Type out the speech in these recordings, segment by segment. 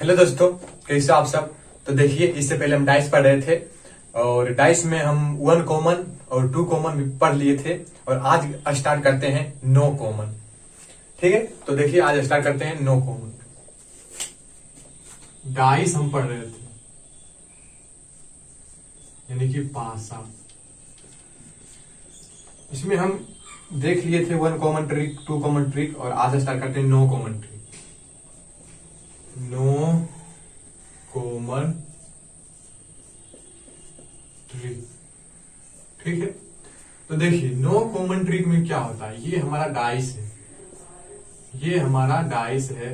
Hello दोस्तों, कैसे आप सब। तो देखिए, इससे पहले हम डाइस पढ़ रहे थे और डाइस में हम 1 कॉमन और 2 कॉमन भी पढ़ लिए थे और आज स्टार्ट करते हैं 9 कॉमन। ठीक है, तो देखिए आज स्टार्ट करते हैं 9 कॉमन। डाइस हम पढ़ रहे थे यानी कि पासा। इसमें हम देख लिए थे 1 कॉमन ट्रिक, 2 कॉमन ट्रिक और आज स्टार्ट करते हैं 9 कॉमन ट्रिक। 9 common trick. ठीक है, तो देखिए 9 कॉमन ट्रिक में क्या होता है। ये हमारा डाइस है, ये हमारा डाइस है,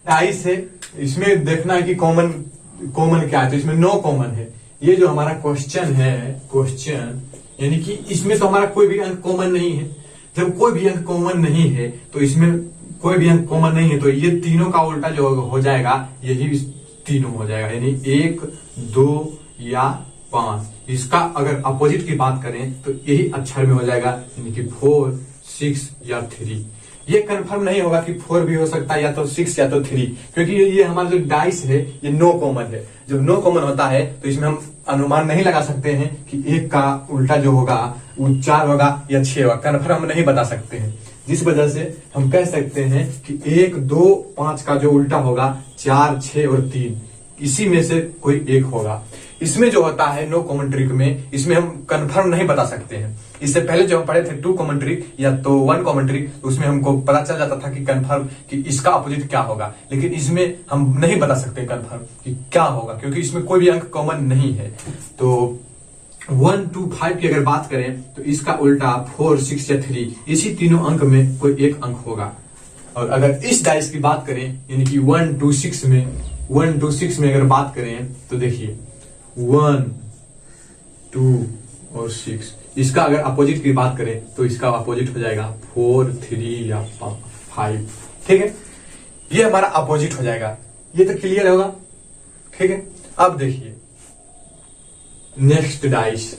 डाइस है। इसमें देखना है कि कॉमन क्या है। तो इसमें 9 कॉमन है। ये जो हमारा क्वेश्चन है, क्वेश्चन यानी कि इसमें तो हमारा कोई भी अंक कॉमन नहीं है। जब कोई भी अंक कॉमन नहीं है तो इसमें कोई भी अंक कॉमन नहीं है, तो ये तीनों का उल्टा जो हो जाएगा यही तीनों हो जाएगा, यानी 1, 2 या 5। इसका अगर अपोजिट की बात करें तो यही अक्षर में हो जाएगा, यानी कि 4, 6 या 3। ये कंफर्म नहीं होगा कि 4 भी हो सकता है या तो 6 या तो 3, क्योंकि ये हमारा जो डाइस है ये 9 कॉमन है। जब 9 कॉमन होता है तो इसमें हम अनुमान नहीं लगा सकते हैं कि 1 का उल्टा जो होगा वो 4 होगा या 6 होगा। कंफर्म हम नहीं बता सकते हैं, जिस वजह से हम कह सकते हैं कि 1, 2, 5 का जो उल्टा होगा 4, 6 और 3, इसी में से कोई एक होगा। इसमें जो होता है 9 कॉमन ट्रिक में, इसमें हम कंफर्म नहीं बता सकते हैं। इससे पहले जो हम पढ़े थे 2 कॉमन ट्रिक या तो 1 कॉमन ट्रिक, तो उसमें हमको पता चल जाता था कि कंफर्म कि इसका अपोजिट क्या होगा। लेकिन इसमें हम नहीं बता सकते कंफर्म कि क्या होगा, क्योंकि इसमें कोई भी अंक कॉमन नहीं है। तो 1, 2, 5 की अगर बात करें तो इसका उल्टा 4, 6 या 3, इसी तीनों अंक में कोई एक अंक होगा। और अगर इस डाइस की बात करें यानी कि 1, 2, 6 में अगर बात करें तो देखिए 1, 2 और 6, इसका अगर अपोजिट की बात करें तो इसका अपोजिट हो जाएगा 4, 3 या 5। ठीक है, ये हमारा अपोजिट हो जाएगा। ये तो क्लियर होगा। ठीक है, अब देखिए नेक्स्ट डाइस।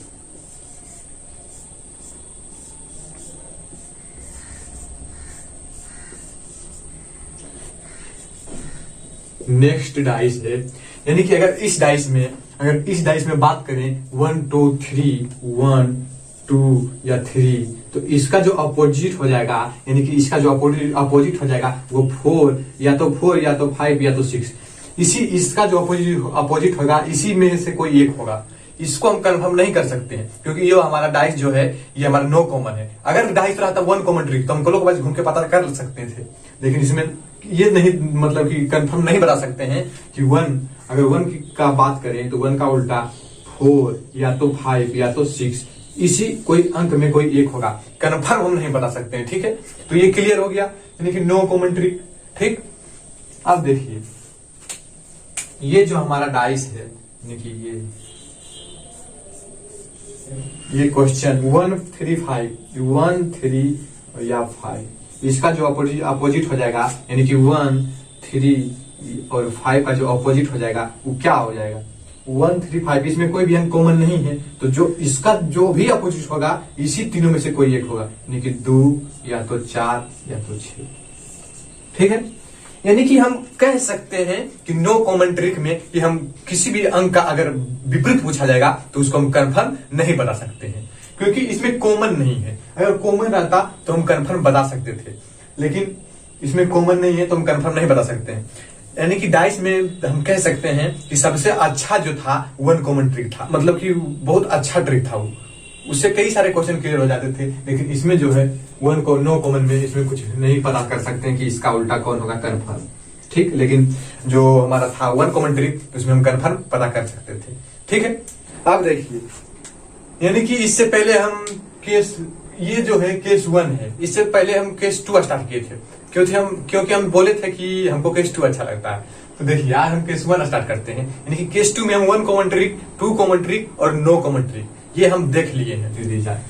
नेक्स्ट डाइस है, यानी कि अगर इस डाइस में बात करें 1, 2, 3, 1, 2 या 3, तो इसका जो अपोजिट हो जाएगा, यानी कि इसका जो अपोजिट हो जाएगा वो 4 या तो 5 या तो 6। इसका जो अपोजिट होगा इसी में से कोई एक होगा। इसको हम कंफर्म नहीं कर सकते हैं, क्योंकि ये हमारा डाइस जो है ये हमारा 9 कॉमन है। अगर डाइस रहता 1 कॉमन ट्रिक तो हम क्लॉकवाइज घूम के पता कर सकते थे, लेकिन इसमें ये नहीं, मतलब कि कंफर्म नहीं बता सकते हैं कि 1, अगर 1 का बात करें तो 1 का उल्टा 4 या तो 5 या तो 6, इसी कोई अंक में कोई एक होगा। कंफर्म हम नहीं बता सकते हैं। ठीक है, तो ये क्लियर हो गया, यानी कि 9 कॉमन ट्रिक। ठीक, अब देखिए ये जो हमारा डाइस है, यानी कि ये क्वेश्चन 1, 3, 5, 1, 3 या 5, इसका जो अपोजिट हो जाएगा, यानी कि 1, 3 और 5 का जो अपोजिट हो जाएगा वो क्या हो जाएगा 1, 3, 5। इसमें कोई भी अंक कॉमन नहीं है, तो जो इसका जो भी अपोजिट होगा इसी तीनों में से कोई एक होगा, यानी कि 2 या तो 4 या तो 6। ठीक है, यानी कि हम कह सकते हैं कि 9 कॉमन ट्रिक में कि हम किसी भी अंक का अगर विपरीत पूछा जाएगा तो उसको हम कंफर्म नहीं बता सकते हैं, क्योंकि इसमें कॉमन नहीं है। अगर कॉमन रहता तो हम कंफर्म बता सकते थे, लेकिन इसमें कॉमन नहीं है तो हम कंफर्म नहीं बता सकते हैं। यानी कि डाइस में हम कह सकते हैं कि सबसे अच्छा जो था 1 कॉमन ट्रिक था, मतलब कि बहुत अच्छा ट्रिक था वो। उससे कई सारे क्वेश्चन क्लियर हो जाते थे। लेकिन इसमें जो है 1 को 9 कॉमन में इसमें कुछ नहीं पता कर सकते हैं कि इसका उल्टा कौन होगा कंफर्म। ठीक, लेकिन जो हमारा था 1 कॉमन ट्रिक उसमें हम कंफर्म पता कर सकते थे। ठीक है, अब देखिए, यानी कि इससे पहले हम केस, ये जो है केस 1 है, इससे पहले हम केस 2 स्टार्ट किए थे, क्योंकि हम बोले थे कि हमको केस 2 अच्छा लगता है। तो देखिए यार हम केस 1 स्टार्ट करते हैं, यानी कि केस 2 में हम 1 कॉमन ट्रिक, 2 कॉमन ट्रिक और 9 कॉमन ट्रिक ये हम देख लिए हैं। दी जाए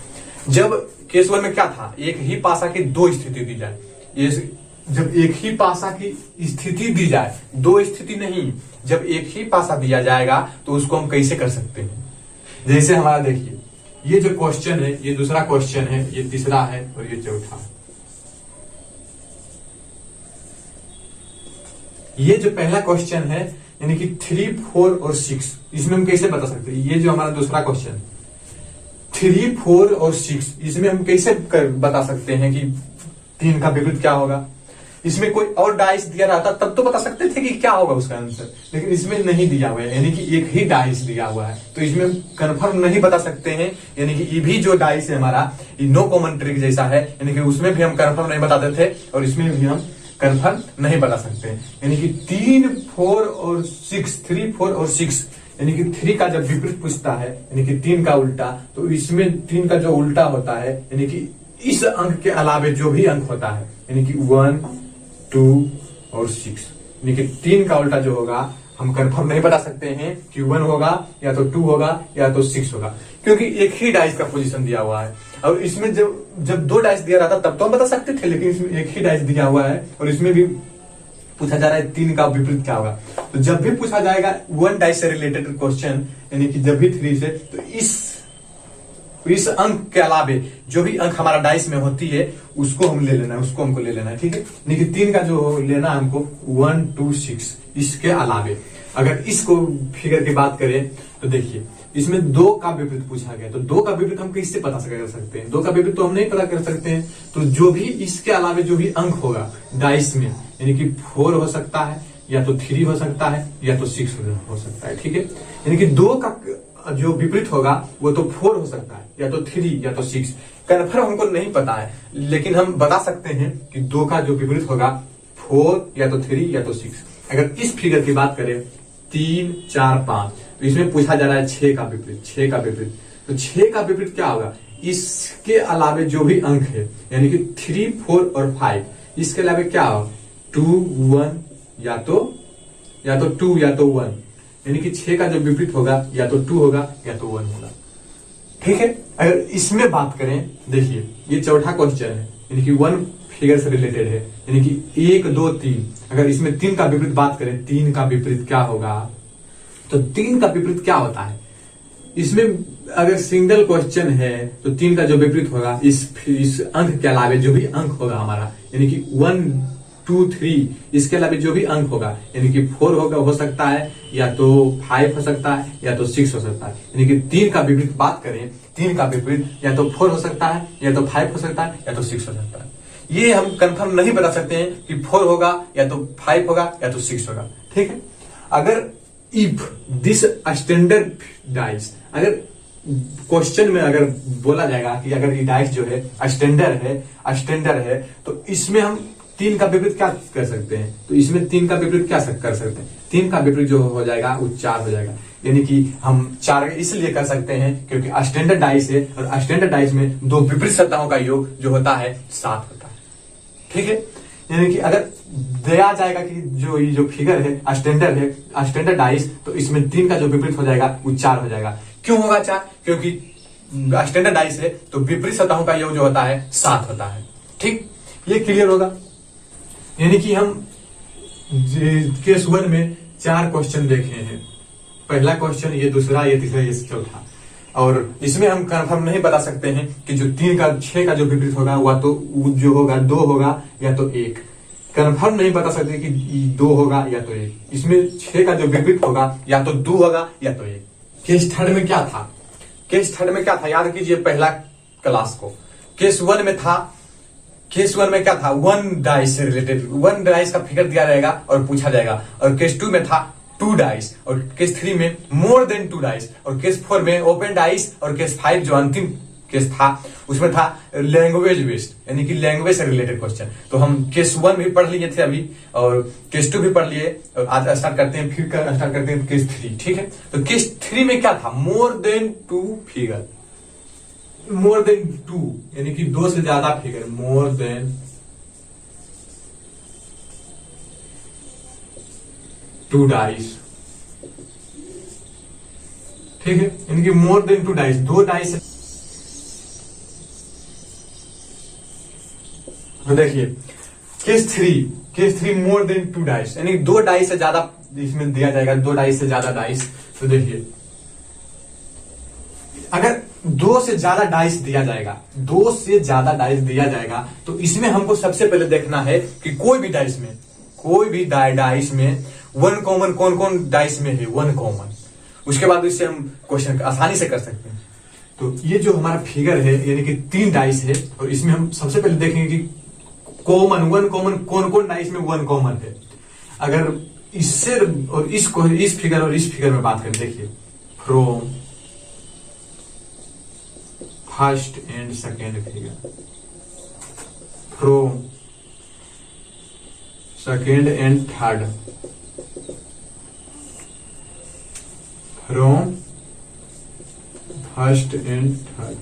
जब केस 1 में क्या था, एक ही पासा की 2 स्थिति दी जाए। ये जब एक ही पासा की स्थिति दी जाए, 2 स्थिति नहीं, जब एक ही पासा दिया जाएगा तो उसको हम कैसे कर सकते हैं। जैसे हमारा देखिए ये जो क्वेश्चन है, ये दूसरा क्वेश्चन है, ये तीसरा है और ये चौथा है। ये जो पहला क्वेश्चन है यानी कि 3, 4 और 6, इसमें हम कैसे बता सकते हैं? ये जो हमारा दूसरा क्वेश्चन 3, 4 और 6, इसमें हम कैसे बता सकते हैं कि 3 का विपरीत क्या होगा? इसमें कोई और डाइस दिया रहता तब तो बता सकते थे कि क्या होगा उसका आंसर, लेकिन इसमें नहीं दिया हुआ है, यानी कि एक ही डाइस दिया हुआ है, तो इसमें कंफर्म नहीं बता सकते हैं। यानी कि ये भी जो डाइस है हमारा, ये नो कॉमन ट्रिक जैसा है, यानी कि उसमें भी हम कंफर्म नहीं बताते थे और इसमें भी हम कंफर्म नहीं बता सकते हैं। यानी कि 3, 4 और 6, 3, 4 और 6, यानी कि 3 का जब विपरीत पूछता है यानी कि 3 का उल्टा, तो इसमें 3 का जो उल्टा होता है यानी कि इस अंक के अलावे जो भी अंक होता है, यानी कि 1, 2 और 6, यानी कि 3 का उल्टा जो होगा हम कंफर्म नहीं बता सकते हैं कि 1 होगा या तो 2 होगा या तो 6 होगा, क्योंकि एक ही डाइस का पोजीशन दिया हुआ है। और इसमें जब 2 डाइस दिया रहता तब तो हम बता सकते थे, लेकिन इसमें एक ही डाइस दिया हुआ है और इसमें भी पूछा जा रहा है 3 का विपरीत क्या होगा। तो जब भी पूछा जाएगा 1 डाइस से रिलेटेड क्वेश्चन, यानी कि जब भी 3 से, तो इस अंक के अलावे जो भी अंक हमारा डाइस में होती है उसको हम ले लेना है, उसको हमको ले लेना है, ठीक है। लेकिन 3 का जो लेना है हमको 1, 2, 6, इसके अलावे अगर इसको फिगर की बात करें तो देखिए इसमें 2 का विपरीत पूछा गया, तो 2 का विपरीत हम किससे पता कर सकते हैं? 2 का विपरीत तो हम नहीं पता कर सकते हैं, तो जो भी इसके अलावे जो भी अंक होगा डाइस में, यानी कि 4 हो सकता है या तो 3 हो सकता है या तो 6 हो सकता है, ठीक है। यानी कि 2 का जो विपरीत होगा वो तो 4 हो सकता है या तो 3 या तो 6, कन्फर्म हमको नहीं पता है, लेकिन हम बता सकते हैं कि 2 का जो विपरीत होगा 4 या तो 3 या तो 6। अगर इस फिगर की बात करें 3, 4, 5, तो इसमें पूछा जा रहा है 6 का विपरीत, 6 का विपरीत, तो 6 का विपरीत क्या होगा? इसके अलावे जो भी अंक है यानी कि 3, 4 और 5, इसके अलावे क्या होगा? 2, 1 या तो 2 या तो 1, यानी कि 6 का जो विपरीत होगा या तो 2 होगा या तो 1 होगा, ठीक है। अगर इसमें बात करें, देखिए ये चौथा क्वेश्चन है, यानी कि 1 फिगर से रिलेटेड है, यानी कि 1, 2, 3, अगर इसमें 3 का विपरीत बात करें, 3 का विपरीत क्या होगा? तो 3 का विपरीत क्या होता है? इसमें अगर सिंगल क्वेश्चन है तो 3 का जो विपरीत होगा इस अंक के अलावे जो भी अंक होगा हमारा, यानी कि 1, 2, 3, इसके अलावा जो भी अंक होगा, यानी कि 4 होगा, हो सकता है या तो 5 हो सकता है या तो 6 हो सकता है। यानी कि 3 का विपरीत बात करें, 3 का विपरीत या तो 4 हो सकता है या तो 5 हो सकता है या तो 6 हो सकता है। ये हम कंफर्म नहीं बता सकते हैं कि 4 होगा या तो 5 होगा या तो 6 होगा, ठीक है। अगर इफ दिस स्टैंडर्ड डाइस, अगर क्वेश्चन में अगर बोला जाएगा कि अगर ये डाइस जो है स्टैंडर्ड है, तो इसमें हम 3 का विपरीत क्या कर सकते हैं? तो इसमें 3 का विपरीत क्या कर सकते हैं? 3 का विपरीत जो हो जाएगा वो 4 हो जाएगा, यानी कि हम 4 इसलिए कर सकते हैं क्योंकि स्टैंडर्ड डाइस है और स्टैंडर्ड डाइस में 2 विपरीत सतहों का योग जो होता है 7 होता है, ठीक है। यानी कि अगर दिया जाएगा कि ये जो फिगर है स्टैंडर्ड डाइस, तो इसमें 3 का जो विपरीत हो जाएगा वो 4 हो जाएगा। क्यों होगा 4? क्योंकि स्टैंडर्ड डाइस है तो विपरीत सतहों का योग जो होता है 7 होता है, ठीक। ये क्लियर होगा। यानी कि हम केस 1 में 4 क्वेश्चन देखे हैं, पहला क्वेश्चन, ये दूसरा, ये तीसरा, ये चौथा, और इसमें हम कंफर्म नहीं बता सकते हैं कि जो 6 का जो विपरीत होगा वह तो जो होगा 2 होगा या तो 1, कंफर्म नहीं बता सकते कि 2 होगा या तो 1। इसमें 6 का जो विपरीत होगा या तो 2 होगा या तो 1। केस थर्ड में क्या था? केस थर्ड में क्या था? याद कीजिए पहला क्लास को। केस 1 में क्या था? 1 डाइस से रिलेटेड 1 डाइस का फिगर दिया रहेगा और पूछा जाएगा, और केस 2 में था 2 डाइस, और केस 3 में मोर देन 2 डाइस, और केस 4 में ओपन डाइस, और केस 5 जो अंतिम केस था उसमें था लैंग्वेज बेस्ड, यानी कि लैंग्वेज से रिलेटेड क्वेश्चन। तो हम केस 1 भी पढ़ लिए थे अभी, और केस 2 भी पढ़ लिए, और आज स्टार्ट करते हैं, फिर स्टार्ट करते हैं केस 3, ठीक है। तो केस 3 में क्या था? More than 2 figure, more than 2 यानी कि 2 से ज्यादा फिगर, मोर देन 2 डाइस, ठीक है। यानी कि मोर देन 2 डाइस, 2 डाइस। तो देखिए केस 3 मोर देन 2 डाइस, यानी 2 डाइस से ज्यादा इसमें दिया जाएगा, 2 डाइस से ज्यादा डाइस। तो देखिए अगर 2 से ज्यादा डाइस दिया जाएगा, 2 से ज्यादा डाइस दिया जाएगा, तो इसमें हमको सबसे पहले देखना है कि कोई भी कोई भी डाइस में वन कॉमन कौन कौन डाइस में है, वन कॉमन। उसके बाद इससे हम क्वेश्चन आसानी से कर सकते हैं। तो ये जो हमारा फिगर है यानी कि 3 डाइस है, और इसमें हम सबसे पहले देखेंगे कि कॉमन वन कॉमन कौन कौन डाइस में वन कॉमन है। अगर इससे और इस फिगर और इस फिगर में बात करें, देखिए from first and second figure, from second and third, from first and third.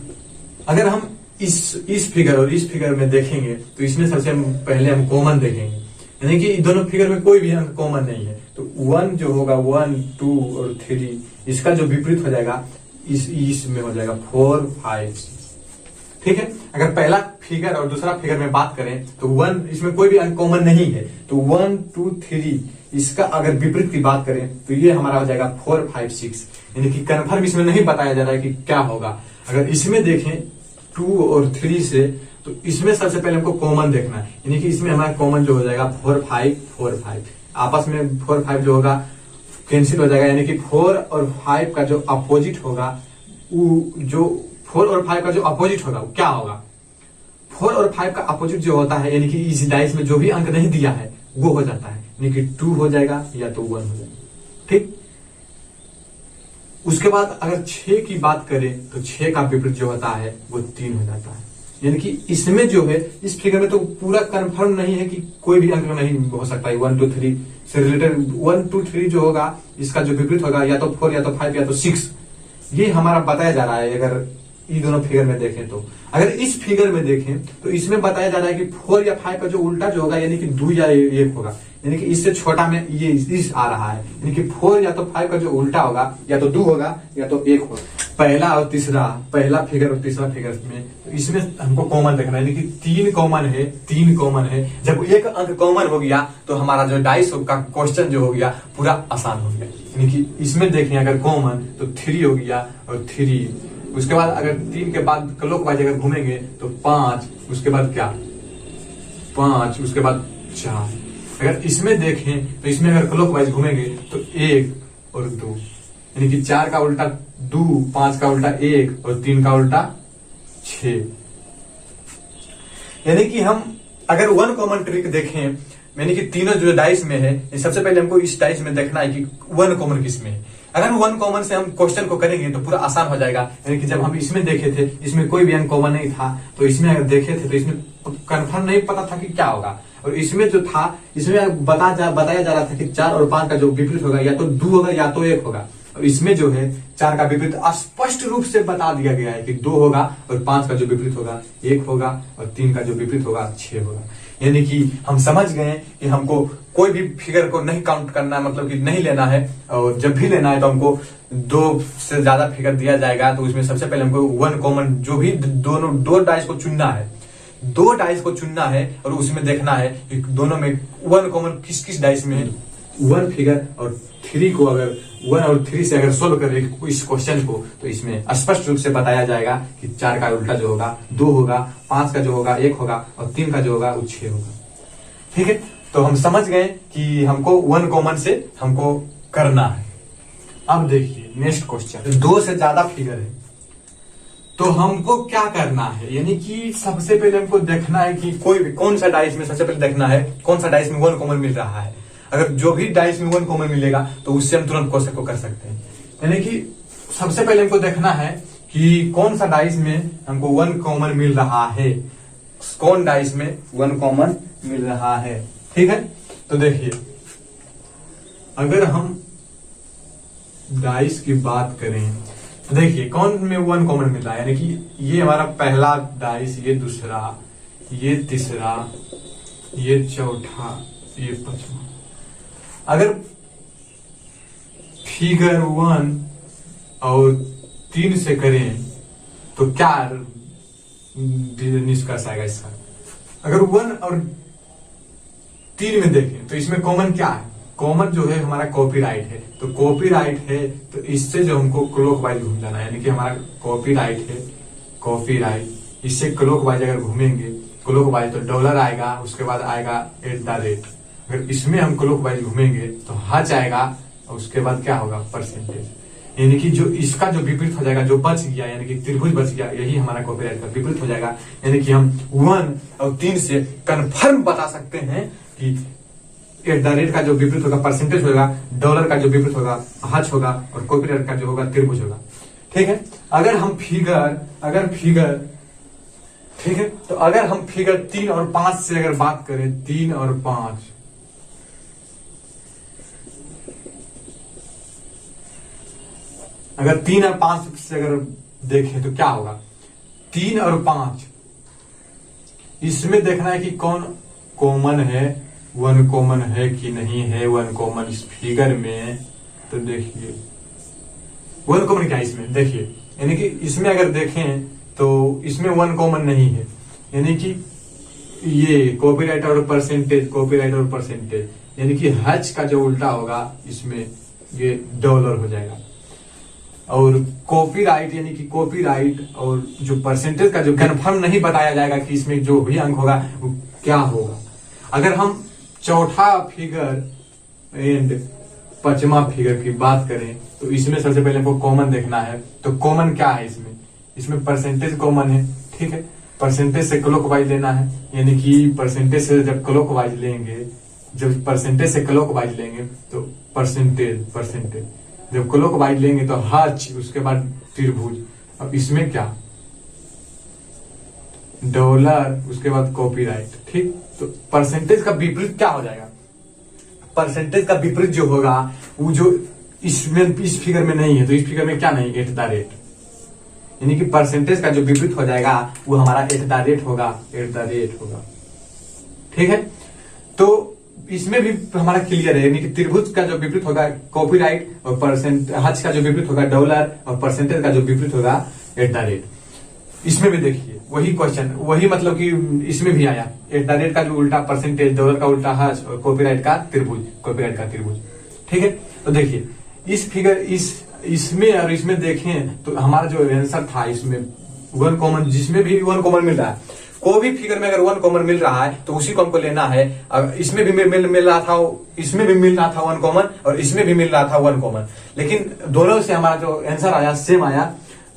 अगर हम इस फिगर और इस फिगर में देखेंगे तो इसमें सबसे पहले हम कॉमन देखेंगे, यानी कि दोनों फिगर में कोई भी अंक कॉमन नहीं है। तो 1 जो होगा 1, 2 और 3, इसका जो विपरीत हो जाएगा इसमें हो जाएगा 4, 5, 6। ठीक है। अगर पहला फिगर और दूसरा फिगर में बात करें तो 1 इसमें कोई भी अंक कॉमन नहीं है, तो 1, 2, 3 इसका अगर विपरीत की बात करें तो ये हमारा हो जाएगा 4, 5, 6। यानी कि कन्फर्म इसमें नहीं बताया जा रहा है कि क्या होगा। अगर इसमें देखें 2 और 3 से, तो इसमें सबसे पहले हमको कॉमन देखना है, यानी कि इसमें हमारा कॉमन जो हो जाएगा 4, 5, 4, 5। आपस में 4, 5 जो होगा कैंसिल हो जाएगा, यानी कि 4 और 5 का जो अपोजिट होगा, वो जो 4 और 5 का जो अपोजिट होगा वो क्या होगा। 4 और 5 का अपोजिट जो होता है, यानी कि इस डाइस में जो भी अंक नहीं दिया है वो हो जाता है, यानी कि 2 हो जाएगा या तो 1 हो जाएगा। ठीक। उसके बाद अगर 6 की बात करें तो 6 का विपरीत जो होता है वो 3 हो जाता है। यानी कि इसमें जो है इस फिगर में तो पूरा कंफर्म नहीं है कि कोई भी अंक नहीं हो सकता है। 1, 2, 3 से रिलेटेड 1, 2, 3 जो होगा इसका जो विपरीत होगा या तो 4 या तो 5 या तो 6, ये हमारा बताया जा रहा है। अगर ये दोनों फिगर में देखें तो अगर इस फिगर में देखें तो इसमें बताया जा रहा है कि 4 या 5 का जो उल्टा जो होगा यानी कि 2 या 1 होगा, यानी कि इससे छोटा में ये इस आ रहा है, यानी कि 4 या तो 5 का जो उल्टा होगा या तो 2 होगा या तो 1 होगा। पहला और तीसरा, पहला फिगर और तीसरा फिगर में तो इसमें हमको कॉमन देखना है, यानी कि 3 कॉमन है, 3 कॉमन है। जब एक अंक कॉमन हो गया तो हमारा जो डाइस का क्वेश्चन जो हो गया पूरा आसान हो गया। यानी कि इसमें देखें अगर कॉमन तो 3 हो गया और 3, उसके बाद अगर 3 के बाद क्लॉकवाइज अगर घूमेंगे तो 5, उसके बाद क्या 5, उसके बाद 4। अगर इसमें देखें तो इसमें अगर क्लॉकवाइज घूमेंगे तो 1 और 2, यानी कि 4 का उल्टा 2, 5 का उल्टा 1 और 3 का उल्टा 6। यानी कि हम अगर वन कॉमन ट्रिक देखें, यानी कि तीनों जो डाइस में है, सबसे पहले हमको इस डाइस में देखना है कि वन कॉमन किस में है। अगर वन कॉमन से हम क्वेश्चन को करेंगे तो पूरा आसान हो जाएगा। यानी कि जब हम इसमें देखे थे इसमें कोई भी अंक कॉमन नहीं था, तो इसमें अगर देखे थे तो इसमें कंफर्म नहीं पता था कि क्या होगा। और इसमें जो था इसमें बताया जा रहा था कि 4 और 5 का जो विपरीत होगा या तो 2 होगा या तो 1 होगा। और इसमें जो है 4 का विपरीत स्पष्ट रूप से बता दिया गया है कि 2 होगा और 5 का जो विपरीत होगा 1 होगा और 3 का जो विपरीत होगा 6 होगा। यानी कि हम समझ गए कि हमको कोई भी फिगर को नहीं काउंट करना है, मतलब कि नहीं लेना है, और जब भी लेना है तो हमको 2 से ज्यादा फिगर दिया जाएगा तो उसमें सबसे पहले हमको वन कॉमन जो भी दो डाइस को चुनना है, 2 डाइस को चुनना है और उसमें देखना है कि दोनों में वन कॉमन किस किस डाइस में है। 1 फिगर और 3 को अगर 1 और 3 से अगर सोल्व करें इस क्वेश्चन को तो इसमें स्पष्ट रूप से बताया जाएगा कि 4 का उल्टा जो होगा 2 होगा, 5 का जो होगा 1 होगा और 3 का जो होगा वो 6 होगा। ठीक है, तो हम समझ गए कि हमको वन कॉमन से हमको करना है। अब देखिए नेक्स्ट क्वेश्चन, 2 से ज्यादा फिगर है तो हमको क्या करना है। यानी कि सबसे पहले हमको देखना है कि कोई भी कौन सा डाइस में, सबसे पहले देखना है कौन सा डाइस में वन कॉमन मिल रहा है। अगर जो भी डाइस में वन कॉमन मिलेगा तो उससे हम तुरंत क्वेश्चन को कर सकते हैं। यानी कि सबसे पहले हमको देखना है कि कौन सा डाइस में हमको वन कॉमन मिल रहा है, कौन डाइस में वन कॉमन मिल रहा है। ठीक है, तो देखिए अगर हम डाइस की बात करें तो देखिए कौन में वन कॉमन मिल रहा है। यानी कि ये हमारा पहला डाइस, ये दूसरा, ये तीसरा, ये चौथा, ये पांचवा। अगर फिगर 1 और 3 से करें तो क्या निष्कर्ष आएगा इसका। अगर 1 और 3 में देखें तो इसमें कॉमन क्या है, कॉमन जो है हमारा कॉपीराइट है। तो कॉपीराइट है तो इससे जो हमको क्लॉकवाइज घूम जाना है, यानी कि हमारा कॉपीराइट है, कॉपीराइट, इससे क्लॉकवाइज अगर घूमेंगे क्लॉकवाइज तो डॉलर आएगा, उसके बाद आएगा @ अगर इसमें हम क्लॉकवाइज घूमेंगे तो हच आएगा और उसके बाद क्या होगा, परसेंटेज। यानी कि जो इसका जो विपरीत हो जाएगा, जो बच गया यानी कि त्रिभुज बच गया, यही हमारा कॉपीराइट का विपरीत हो जाएगा। यानी कि हम 1 और 3 से कंफर्म बता सकते हैं कि @ का जो विपरीत होगा परसेंटेज होगा, डॉलर का जो विपरीत होगा हच होगा, और कॉपीराइट का जो होगा त्रिभुज होगा। ठीक है। अगर हम फिगर ठीक है, तो अगर हम फिगर 3 और 5 से अगर बात करें, 3 और 5, अगर 3 और 5 से अगर देखें तो क्या होगा, 3 और 5 इसमें देखना है कि कौन कॉमन है, 1 कॉमन है कि नहीं है 1 कॉमन इस फिगर में। तो देखिए 1 कॉमन क्या है इसमें, देखिए यानी कि इसमें अगर देखें तो इसमें 1 कॉमन नहीं है, यानी कि ये कॉपीराइट और परसेंटेज, यानी कि हच का जो उल्टा होगा इसमें ये डॉलर हो जाएगा। और कॉपीराइट यानी कि कॉपीराइट और जो परसेंटेज का जो कन्फर्म नहीं बताया जाएगा कि इसमें जो भी अंक होगा वो क्या होगा। अगर हम चौथा फिगर एंड 5वां फिगर की बात करें तो इसमें सबसे पहले हमको कॉमन देखना है। तो कॉमन क्या है इसमें परसेंटेज कॉमन है। ठीक है, परसेंटेज से क्लॉकवाइज लेना है, यानी कि परसेंटेज से जब क्लॉकवाइज लेंगे, जब परसेंटेज से क्लॉकवाइज लेंगे तो परसेंटेज जब क्लॉकवाइज लेंगे तो हच, उसके बाद त्रिभुज। अब इसमें क्या, डॉलर, उसके बाद कॉपीराइट। ठीक, तो परसेंटेज का विपरीत क्या हो जाएगा, परसेंटेज का विपरीत जो होगा वो जो इसमें इस फिगर में नहीं है, तो इस फिगर में क्या नहीं, @ यानी कि परसेंटेज का जो विपरीत हो जाएगा वो हमारा @ होगा। ठीक है, तो इसमें भी हमारा क्लियर है, यानी कि त्रिभुज का जो विपरीत होगा कॉपीराइट, और हच का जो विपरीत होगा डॉलर, और परसेंटेज का जो विपरीत होगा @ इसमें भी देखिए वही क्वेश्चन, वही मतलब कि इसमें भी आया @ का जो उल्टा परसेंटेज, डॉलर का उल्टा हच, और कॉपीराइट का त्रिभुज। ठीक है, तो देखिए इस फिगर इसमें और इसमें देखें तो हमारा जो आंसर था इसमें 1 कॉमन, जिसमें भी 1 कॉमन मिल रहा है, कोई भी फिगर में अगर 1 कॉमन मिल रहा है तो उसी को हमको लेना है। इसमें भी मिल रहा था, इसमें भी मिल रहा था 1 कॉमन, और इसमें भी मिल रहा था 1 कॉमन, लेकिन दोनों से हमारा जो आंसर आया सेम आया,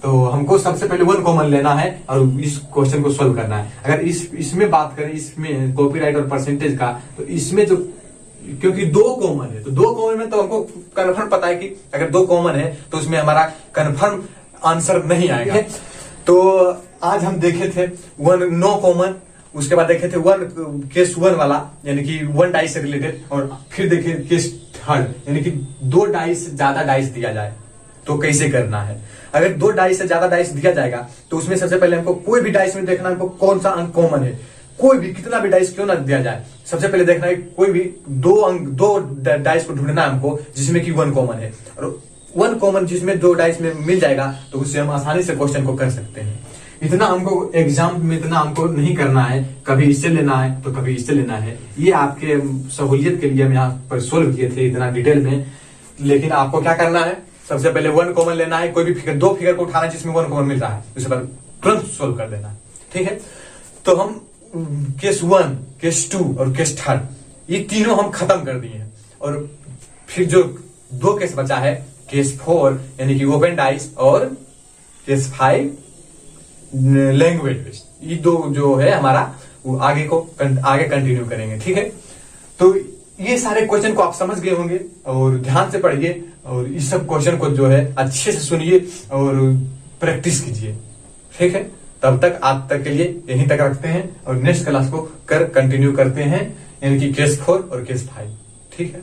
तो हमको सबसे पहले 1 कॉमन लेना है और इस क्वेश्चन को सोल्व करना है। अगर इसमें बात करें, इसमें कॉपीराइट और परसेंटेज का, तो इसमें जो क्योंकि 2 कॉमन है, तो 2 कॉमन में तो हमको कन्फर्म पता है कि अगर 2 कॉमन है तो उसमें हमारा कन्फर्म आंसर नहीं आएगा। तो आज हम देखे थे 1 नो कॉमन, उसके बाद देखे थे 1 केस 1 वाला, यानी कि 1 डाइस से रिलेटेड, और फिर देखे केस 3 यानी कि 2 डाइस से ज्यादा डाइस दिया जाए तो कैसे करना है। अगर 2 डाइस से ज्यादा डाइस दिया जाएगा तो उसमें सबसे पहले हमको कोई भी डाइस में देखना, हमको कौन सा अंक कॉमन है, कोई भी कितना भी डाइस क्यों ना दिया जाए, सबसे पहले देखना है कोई भी 2 डाइस को ढूंढना है हमको जिसमें कि 1 कॉमन है, और 1 कॉमन जिसमें 2 डाइस में मिल जाएगा तो उससे हम आसानी से क्वेश्चन को कर सकते हैं। इतना हमको एग्जाम में इतना हमको नहीं करना है, कभी इससे लेना है तो कभी इससे लेना है। ये आपके सहूलियत के लिए हम यहाँ पर सोल्व किए थे इतना डिटेल में, लेकिन आपको क्या करना है, सबसे पहले 1 कॉमन लेना है, कोई भी फिगर 2 फिगर को उठाना है जिसमें 1 कॉमन मिल रहा है, उसके बाद तुरंत सोल्व कर देना है। ठीक है, तो हम केस 1, केस 2 और केस 3 ये तीनों हम खत्म कर दिए हैं, और फिर जो 2 केस बचा है, केस 4 यानी कि ओपन डाइस, और केस 5 लैंग्वेज बेस्ड, ये 2 जो है हमारा वो आगे कंटिन्यू करेंगे। ठीक है, तो ये सारे क्वेश्चन को आप समझ गए होंगे, और ध्यान से पढ़िए, और इस सब क्वेश्चन को जो है अच्छे से सुनिए और प्रैक्टिस कीजिए। ठीक है, तब तक आज तक के लिए यहीं तक रखते हैं, और नेक्स्ट क्लास को कंटिन्यू करते हैं, यानी कि केस 4 और केस 5। ठीक है।